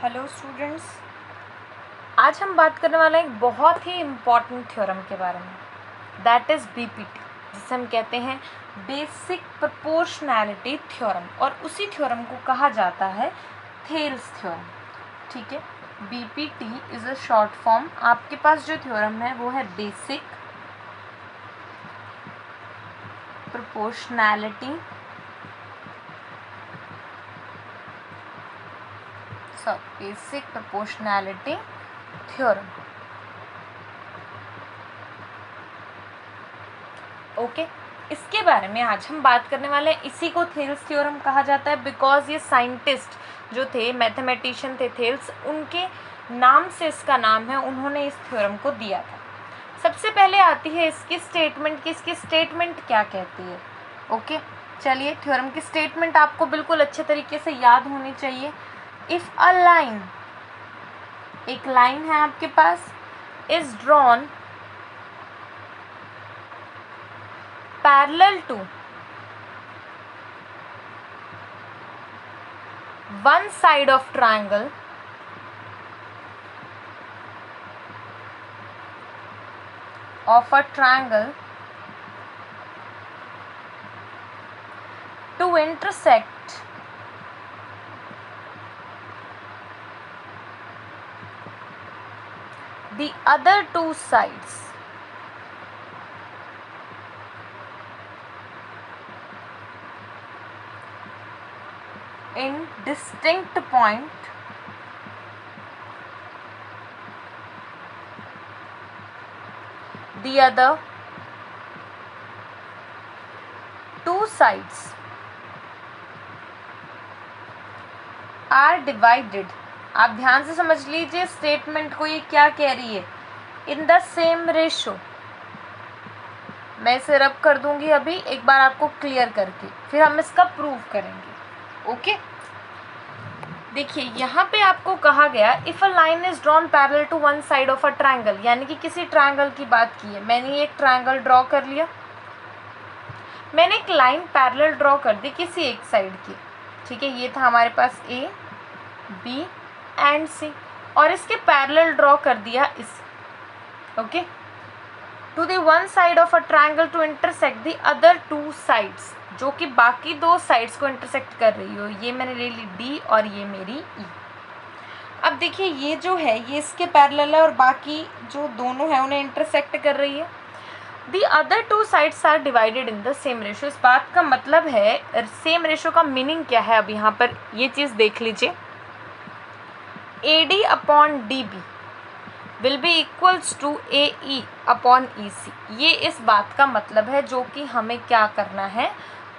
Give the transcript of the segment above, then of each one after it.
Hello students, आज हम बात करने वाले हैं एक बहुत ही इम्पॉर्टेंट थ्योरम के बारे में, दैट इज़ बीपीटी, जिसे हम कहते हैं बेसिक प्रोपोर्शनैलिटी थ्योरम, और उसी थ्योरम को कहा जाता है थेल्स थ्योरम। ठीक है, BPT is a short form. आपके पास जो थ्योरम है वो है basic proportionality basic proportionality theorem. Okay, इसके बारे में आज हम बात करने वाले हैं। इसी को थेल्स थ्योरम कहा जाता है बिकॉज ये साइंटिस्ट जो थे, मैथमेटिशियन थे थेल्स, उनके नाम से इसका नाम है, उन्होंने इस थ्योरम को दिया था। सबसे पहले आती है इसकी स्टेटमेंट कि इसकी स्टेटमेंट क्या कहती है। ओके, चलिए, थ्योरम की स्टेटमेंट आपको बिल्कुल अच्छे तरीके से याद होनी चाहिए। इफ़ अ लाइन, एक लाइन है आपके पास, is drawn parallel to one side of triangle to intersect the other two sides in distinct point the other two sides are divided। आप ध्यान से समझ लीजिए स्टेटमेंट को, ये क्या कह रही है, इन द सेम रेशो। मैं इसे रब कर दूंगी अभी एक बार आपको क्लियर करके, फिर हम इसका प्रूव करेंगे। ओके, देखिए यहाँ पे आपको कहा गया if a line is drawn parallel to one side of a triangle, यानी कि किसी ट्रायंगल की बात की है। मैंने एक ट्रायंगल ड्रॉ कर लिया, मैंने एक लाइन पैरेलल ड्रॉ कर दी किसी एक साइड की। ठीक है, ये था हमारे पास ए, बी एंड सी, और इसके पैरेलल ड्रॉ कर दिया इस। Okay, to the one side of a triangle to intersect the other two sides, जो कि बाकी दो साइड्स को इंटरसेक्ट कर रही हो। ये मैंने ले ली डी और ये मेरी ई। अब देखिए ये जो है ये इसके पैरेलल है और बाकी जो दोनों है उन्हें इंटरसेक्ट कर रही है। The other two sides are divided in the same ratio. इस बात का मतलब है, सेम रेशो का मीनिंग क्या है, अब यहाँ पर ये चीज़ देख लीजिए। A D upon D B will be equals to A E upon E C. ये इस बात का मतलब है जो कि हमें क्या करना है,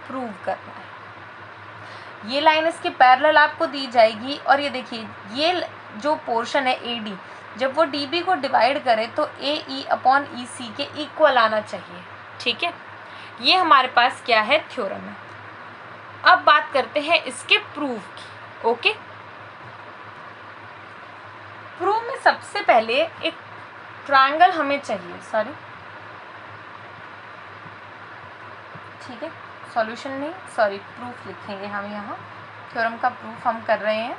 प्रूव करना है। ये लाइन इसके पैरेलल आपको दी जाएगी और ये देखिए ये जो पोर्शन है ए डी, जब वो डी बी को डिवाइड करे तो ए ई अपॉन ई सी के इक्वल आना चाहिए। ठीक है, ये हमारे पास क्या है, थ्योरम है। अब बात करते हैं इसके प्रूव की। ओके, प्रूव में सबसे पहले एक ट्रायंगल हमें चाहिए, ठीक है, सॉल्यूशन नहीं, प्रूफ लिखेंगे हम यहाँ। थ्योरम का प्रूफ हम कर रहे हैं।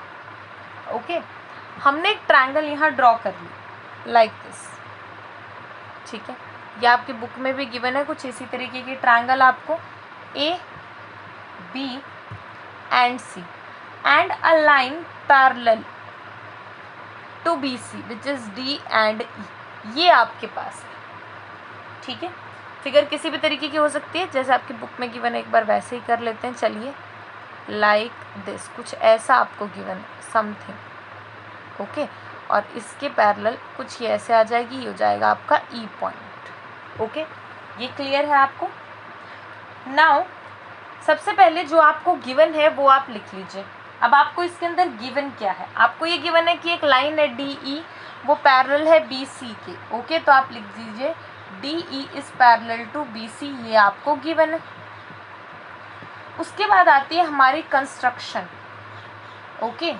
ओके, हमने एक ट्रायंगल यहाँ ड्रॉ कर ली लाइक दिस। ठीक है, ये आपकी बुक में भी गिवन है कुछ इसी तरीके की ट्रायंगल आपको, A B and C and a line parallel to B C which is D and E. ये आपके पास है। ठीक है, फिगर किसी भी तरीके की हो सकती है, जैसे आपकी बुक में गिवन है, एक बार वैसे ही कर लेते हैं। चलिए, लाइक दिस, कुछ ऐसा आपको गिवन है, समथिंग। ओके, और इसके पैरेलल कुछ ये ऐसे आ जाएगी, ये हो जाएगा आपका ई पॉइंट। ओके, ये क्लियर है आपको। नाउ सबसे पहले जो आपको गिवन है वो आप लिख लीजिए। अब आपको इसके अंदर गिवन क्या है, आपको ये गिवन है कि एक लाइन है डी ई, वो पैरेलल है बी सी के। ओके, तो आप लिख दीजिए D E is parallel to B C, ये आपको गिवन है। उसके बाद आती है हमारी कंस्ट्रक्शन। ओके,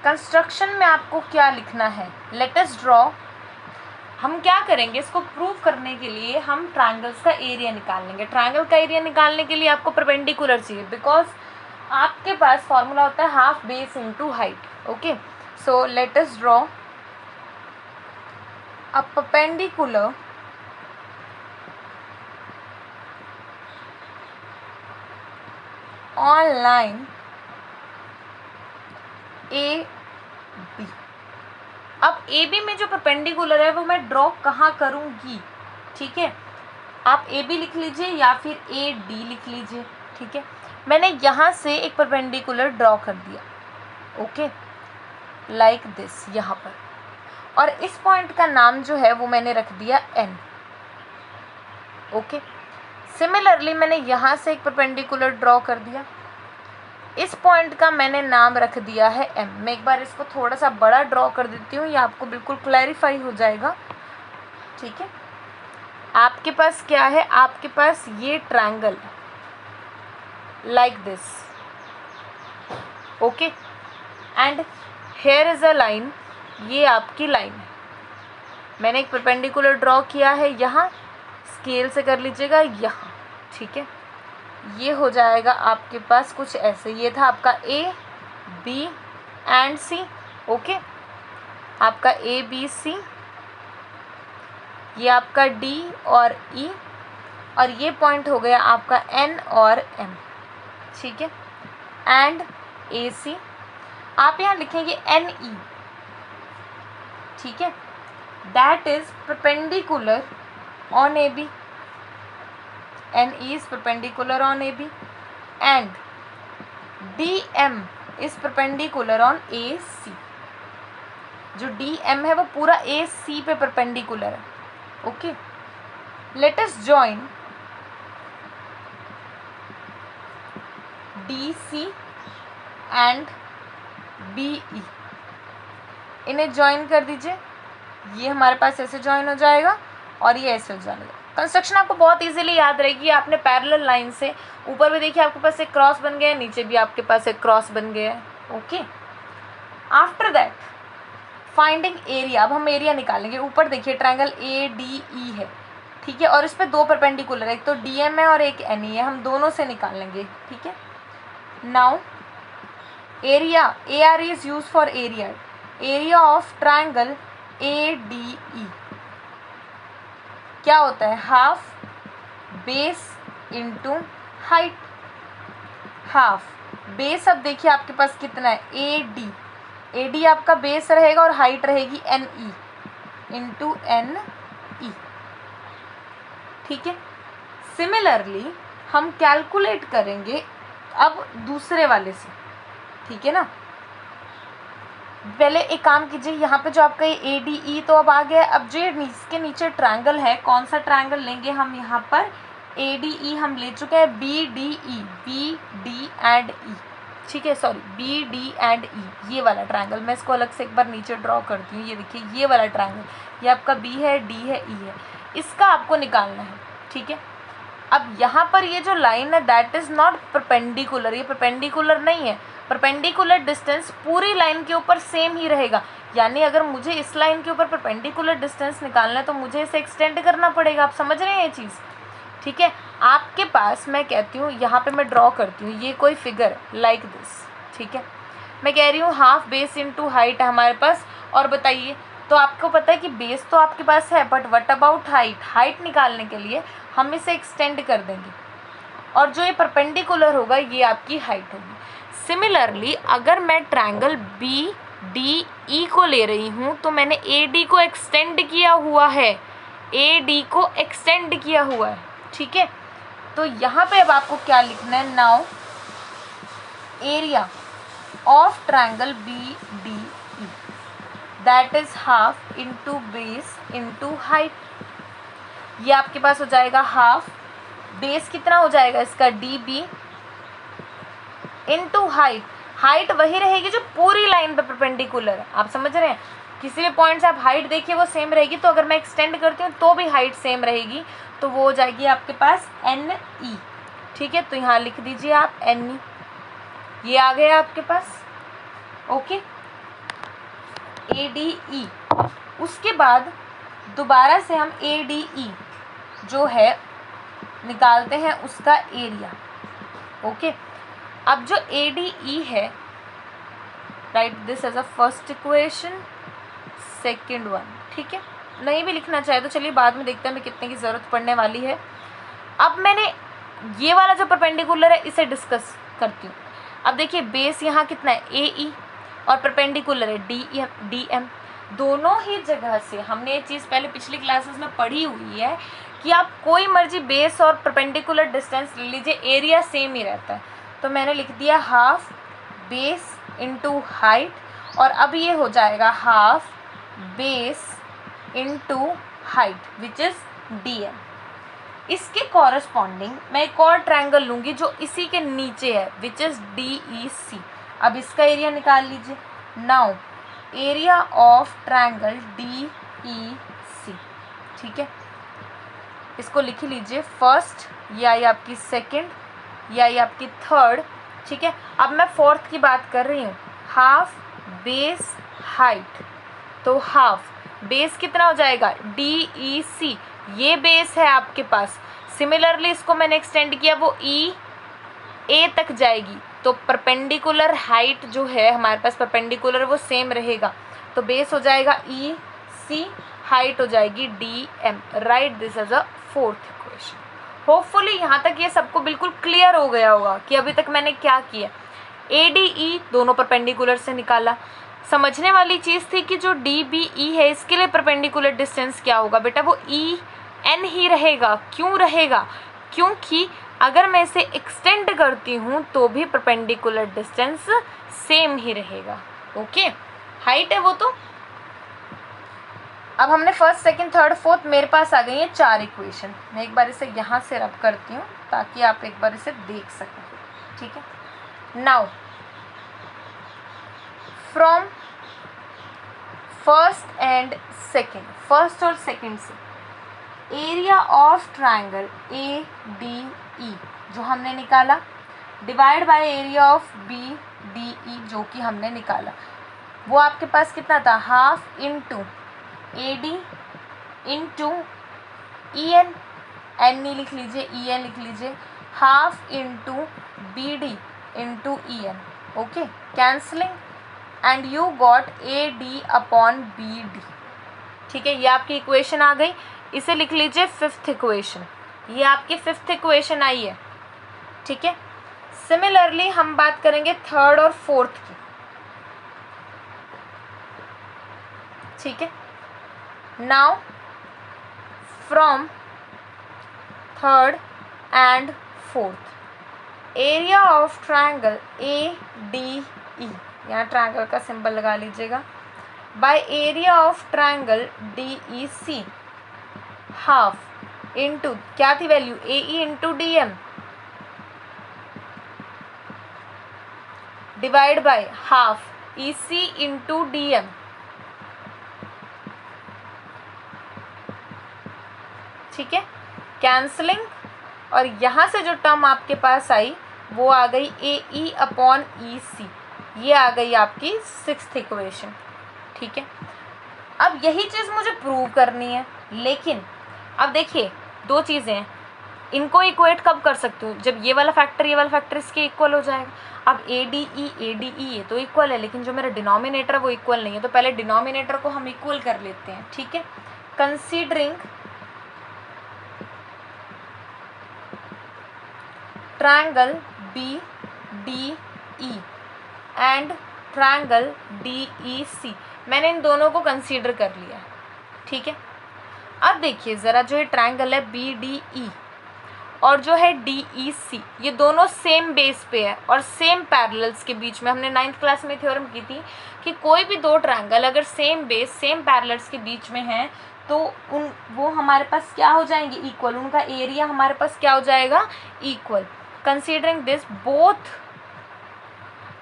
कंस्ट्रक्शन में आपको क्या लिखना है, लेट अस ड्रॉ। हम क्या करेंगे, इसको प्रूव करने के लिए हम ट्रायंगल्स का एरिया निकाल लेंगे। ट्रायंगल का एरिया निकालने के लिए आपको परपेंडिकुलर चाहिए, बिकॉज आपके पास फॉर्मूला होता है half base into height. Okay, So let us draw a perpendicular on line A B. अब ए बी में जो परपेंडिकुलर है वो मैं ड्रॉ कहाँ करूँगी, ठीक है। आप ए बी लिख लीजिए या फिर ए डी लिख लीजिए, ठीक है। मैंने यहाँ से एक परपेंडिकुलर ड्रॉ कर दिया, ओके, लाइक दिस यहाँ पर, और इस पॉइंट का नाम जो है वो मैंने रख दिया एन, ओके। सिमिलरली मैंने यहाँ से एक परपेंडिकुलर ड्रॉ कर दिया, इस पॉइंट का मैंने नाम रख दिया है एम। मैं एक बार इसको थोड़ा सा बड़ा ड्रॉ कर देती हूँ, ये आपको बिल्कुल क्लैरिफाई हो जाएगा, ठीक है। आपके पास क्या है, आपके पास ये triangle like this, okay, and here is a line, ये आपकी लाइन है। मैंने एक परपेंडिकुलर ड्रॉ किया है यहाँ, स्केल से कर लीजिएगा यहाँ, ठीक है। ये हो जाएगा आपके पास कुछ ऐसे, ये था आपका A B and C, okay, आपका ए बी सी, ये आपका डी और ई, और ये पॉइंट हो गया आपका एन और एम, ठीक है, एंड ए सी। आप यहाँ लिखेंगे एन ई, ठीक है, that is perpendicular on A B, N E is perpendicular on A B, and D M is perpendicular on A C. जो डी एम है वो पूरा ए सी पे परपेंडिकुलर है, okay. Let us join D C and B E, इन्हें join कर दीजिए। ये हमारे पास ऐसे ज्वाइन हो जाएगा और ये ऐसे हो जाएगा। कंस्ट्रक्शन आपको बहुत इजीली याद रहेगी। आपने पैरेलल लाइन से ऊपर भी देखिए आपके पास एक क्रॉस बन गया है, नीचे भी आपके पास एक क्रॉस बन गया है, okay. After that finding area, अब हम एरिया निकालेंगे। ऊपर देखिए ट्रायंगल ए डी ई है, ठीक है, और इस पे दो परपेंडिकुलर है, एक तो डी एम है और एक एन ई है, हम दोनों से निकाल लेंगे, ठीक है। Now area, A R is use for area, area of triangle A D ई क्या होता है, half base into height. Half base, अब देखिए आपके पास कितना है, ए डी आपका बेस रहेगा और हाइट रहेगी N E into N E, ठीक है। सिमिलरली हम कैलकुलेट करेंगे अब दूसरे वाले से, ठीक है ना। पहले एक काम कीजिए, यहाँ पे जो आपका ए डी ई तो अब आ गया। अब जो इसके नीचे ट्रायंगल है, कौन सा ट्रायंगल लेंगे हम, यहाँ पर ए डी ई हम ले चुके हैं, B D E, B D and E, ठीक है, sorry B D and E, ये वाला ट्रायंगल। मैं इसको अलग से एक बार नीचे ड्रॉ करती हूँ। ये देखिए ये वाला ट्रायंगल, ये आपका बी है, डी है, ई है, इसका आपको निकालना है, ठीक है। अब यहाँ पर ये जो लाइन है दैट इज़ नॉट परपेंडिकुलर, ये परपेंडिकुलर नहीं है। परपेंडिकुलर डिस्टेंस पूरी लाइन के ऊपर सेम ही रहेगा, यानी अगर मुझे इस लाइन के ऊपर परपेंडिकुलर डिस्टेंस निकालना है तो मुझे इसे एक्सटेंड करना पड़ेगा। आप समझ रहे हैं ये चीज़, ठीक है। आपके पास मैं कहती हूँ, यहाँ पे मैं ड्रॉ करती हूँ ये कोई फिगर लाइक दिस, ठीक है। मैं कह रही हूँ हाफ बेस इंटू हाइट है हमारे पास, और बताइए, तो आपको पता है कि बेस तो आपके पास है, but what about height. Height निकालने के लिए हम इसे एक्सटेंड कर देंगे, और जो ये परपेंडिकुलर होगा ये आपकी हाइट होगी। सिमिलरली अगर मैं ट्रायंगल बी डी ई को ले रही हूँ तो मैंने ए डी को एक्सटेंड किया हुआ है, ए डी को एक्सटेंड किया हुआ है, ठीक है। तो यहाँ पे अब आपको क्या लिखना है, now area of triangle B D E that is half into base into height. ये आपके पास हो जाएगा हाफ, बेस कितना हो जाएगा इसका, D B, into height. Height वही रहेगी जो पूरी लाइन पे परपेंडिकुलर है, आप समझ रहे हैं। किसी भी पॉइंट से आप हाइट देखिए वो सेम रहेगी, तो अगर मैं एक्सटेंड करती हूँ तो भी हाइट सेम रहेगी, तो वो हो जाएगी आपके पास एन ई, ठीक है। तो यहाँ लिख दीजिए आप एन ई, ये आ गया आपके पास, ओके, ए डी ई। उसके बाद दोबारा से हम ए डी ई जो है निकालते हैं उसका एरिया, ओके। अब जो ए डी ई है write this as a first equation, second one. ठीक है, नहीं भी लिखना चाहे तो चलिए बाद में देखते हैं हमें कितने की ज़रूरत पड़ने वाली है। अब मैंने ये वाला जो परपेंडिकुलर है इसे डिस्कस करती हूँ। अब देखिए बेस यहाँ कितना है ए ई और परपेंडिकुलर है डी एम। दोनों ही जगह से हमने ये चीज़ पहले पिछली क्लासेस में पढ़ी हुई है कि आप कोई मर्जी बेस और परपेंडिकुलर डिस्टेंस ले लीजिए, एरिया सेम ही रहता है। तो मैंने लिख दिया हाफ बेस इंटू हाइट, और अब ये हो जाएगा half base into height which is D M. इसके कॉरस्पॉन्डिंग मैं एक और ट्रायंगल लूँगी जो इसी के नीचे है विच इज़ डी ई सी। अब इसका एरिया निकाल लीजिए। Now area of triangle D E C, ठीक है, इसको लिख लीजिए फर्स्ट, ये आई आपकी सेकंड, ये आई आपकी थर्ड। ठीक है, अब मैं फोर्थ की बात कर रही हूँ। हाफ बेस हाइट, तो हाफ बेस कितना हो जाएगा डी ई सी, ये बेस है आपके पास। सिमिलरली इसको मैंने एक्सटेंड किया, वो ई ए तक जाएगी, तो परपेंडिकुलर हाइट जो है हमारे पास परपेंडिकुलर वो सेम रहेगा, तो बेस हो जाएगा ई सी, हाइट हो जाएगी D M. Write this as a fourth equation. Hopefully यहाँ तक ये सबको बिल्कुल क्लियर हो गया होगा कि अभी तक मैंने क्या किया। ए डी ई दोनों परपेंडिकुलर से निकाला। समझने वाली चीज़ थी कि जो डी बी ई है इसके लिए परपेंडिकुलर डिस्टेंस क्या होगा, बेटा वो ई एन ही रहेगा। क्यों रहेगा? क्योंकि अगर मैं इसे एक्सटेंड करती हूँ तो भी परपेंडिकुलर डिस्टेंस सेम ही रहेगा। ओके, हाइट है वो तो। अब हमने फर्स्ट सेकंड थर्ड फोर्थ, मेरे पास आ गई है 4 इक्वेशन। मैं एक बार इसे यहाँ से रब करती हूँ ताकि आप एक बार इसे देख सकें। ठीक है, now from first and second, first और सेकंड से area of triangle A D E जो हमने निकाला divide by area of B D E जो कि हमने निकाला, वो आपके पास कितना था, half into A D into E N, N नहीं लिख लीजिए ई एन लिख लीजिए, half into B D into E N. Okay, cancelling and you got A D upon B D. ठीक है, ये आपकी इक्वेशन आ गई। इसे लिख लीजिए फिफ्थ इक्वेशन, ये आपकी फिफ्थ इक्वेशन आई है। ठीक है, सिमिलरली हम बात करेंगे थर्ड और फोर्थ की। ठीक है, now from third and fourth area of triangle A D E, यहाँ ट्रायंगल का सिंबल लगा लीजिएगा, by area of triangle D E C, half into क्या थी value, A E into D M divide by half E C into D M. ठीक है, cancelling, और यहाँ से जो टर्म आपके पास आई वो आ गई ए ई अपॉन ई सी, ये आ गई आपकी सिक्स्थ इक्वेशन। ठीक है, अब यही चीज़ मुझे प्रूव करनी है, लेकिन अब देखिए दो चीज़ें हैं, इनको इक्वेट कब कर सकती हूँ, जब ये वाला फैक्टर इसके इक्वल हो जाएगा। अब ए डी ई ये तो इक्वल है, लेकिन जो मेरा डिनोमिनेटर है वो इक्वल नहीं है, तो पहले डिनोमिनेटर को हम इक्वल कर लेते हैं। ठीक है, considering triangle B D E and triangle D E C, मैंने इन दोनों को कंसीडर कर लिया। ठीक है, अब देखिए ज़रा, जो ये ट्रायंगल है बी डी ई और जो है डी ई सी, ये दोनों सेम बेस पे है और सेम पैरेलल्स के बीच में, हमने 9th क्लास में थ्योरम की थी कि कोई भी दो ट्रायंगल अगर सेम बेस सेम पैरेलल्स के बीच में हैं तो वो हमारे पास क्या हो जाएंगे, इक्वल, उनका एरिया हमारे पास क्या हो जाएगा, equal. Considering this both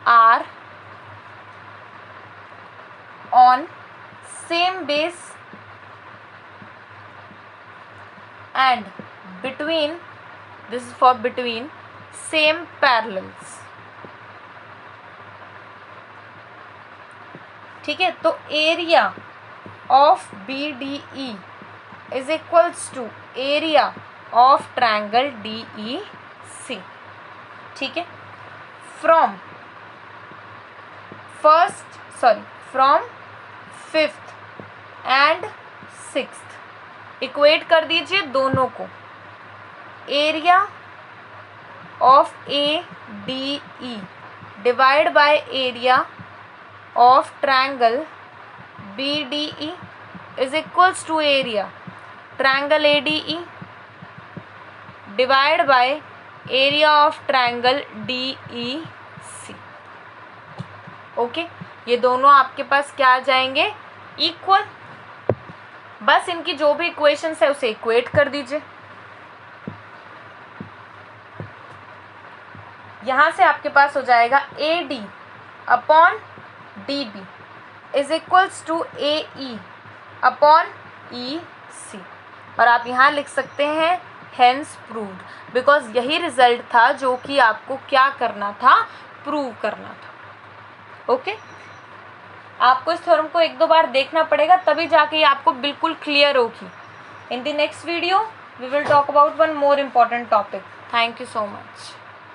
are on same base and between, this is for between same parallels। ठीक है, तो area of B D E is equals to area of triangle D E C. ठीक है, from fifth and sixth. Equate कर दीजिए दोनों को। Area of A D E divide by area of triangle B D E is equals to area triangle A D E divide by area of triangle D E C. Okay, ये दोनों आपके पास क्या आ जाएंगे? Equal. बस इनकी जो भी equations है उसे इक्वेट कर दीजिए। यहां से आपके पास हो जाएगा A D upon D B is equals to A E upon E C. और आप यहाँ लिख सकते हैं हेंस प्रूव्ड, बिकॉज यही रिजल्ट था जो कि आपको क्या करना था? प्रूव करना था। ओके, आपको इस थ्योरम को एक दो बार देखना पड़ेगा, तभी जाके ये आपको बिल्कुल क्लियर होगी। In the next video we will talk about one more important topic. Thank you so much.